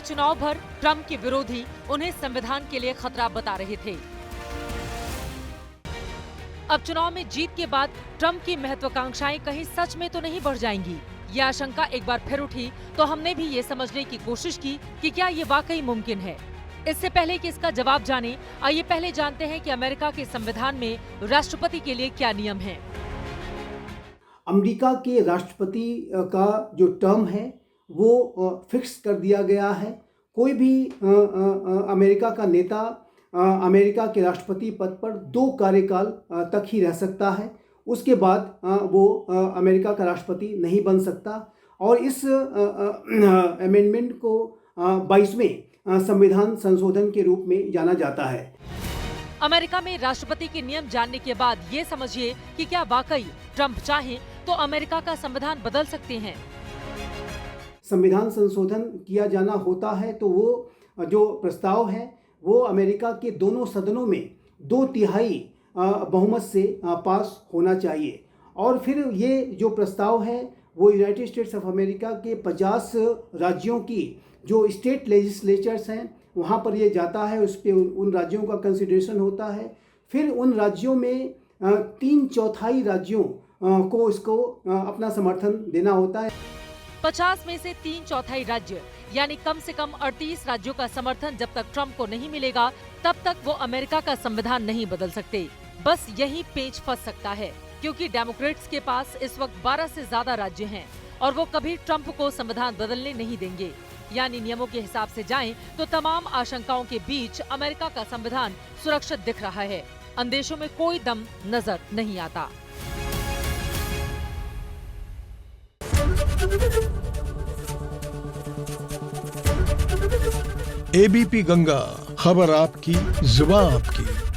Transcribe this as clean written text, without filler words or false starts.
चुनाव भर ट्रंप के विरोधी उन्हें संविधान के लिए खतरा बता रहे थे। अब चुनाव में जीत के बाद ट्रंप की महत्वाकांक्षाएं कहीं सच में तो नहीं बढ़ जाएंगी? ये आशंका एक बार फिर उठी तो हमने भी ये समझने की कोशिश की कि क्या ये वाकई मुमकिन है। इससे पहले कि इसका जवाब जाने, आइए पहले जानते हैं कि अमेरिका के संविधान में राष्ट्रपति के लिए क्या नियम हैं। अमेरिका के राष्ट्रपति का जो टर्म है वो फिक्स कर दिया गया है। कोई भी अमेरिका का नेता अमेरिका के राष्ट्रपति पद पर 2 कार्यकाल तक ही रह सकता है। उसके बाद वो अमेरिका का राष्ट्रपति नहीं बन सकता। और इस अमेंडमेंट को 22वें संविधान संशोधन के रूप में जाना जाता है। अमेरिका में राष्ट्रपति के नियम जानने के बाद ये समझिए कि क्या वाकई ट्रंप चाहे तो अमेरिका का संविधान बदल सकते हैं। संविधान संशोधन किया जाना होता है तो वो जो प्रस्ताव है वो अमेरिका के दोनों सदनों में 2/3 बहुमत से पास होना चाहिए। और फिर ये जो प्रस्ताव है वो यूनाइटेड स्टेट्स ऑफ अमेरिका के 50 राज्यों की जो स्टेट लेजिस्लेचर्स हैं वहाँ पर ये जाता है। उस पर उन राज्यों का कंसिडरेशन होता है। फिर उन राज्यों में 3/4 राज्यों को इसको अपना समर्थन देना होता है। 50 में से 3/4 राज्य यानी कम से कम 38 राज्यों का समर्थन जब तक ट्रंप को नहीं मिलेगा तब तक वो अमेरिका का संविधान नहीं बदल सकते। बस यही पेच फंस सकता है क्योंकि डेमोक्रेट्स के पास इस वक्त 12 से ज्यादा राज्य हैं और वो कभी ट्रंप को संविधान बदलने नहीं देंगे। यानी नियमों के हिसाब से जाएं तो तमाम आशंकाओं के बीच अमेरिका का संविधान सुरक्षित दिख रहा है। अंदेशों में कोई दम नजर नहीं आता। एबीपी गंगा, खबर आपकी, जुबान आपकी।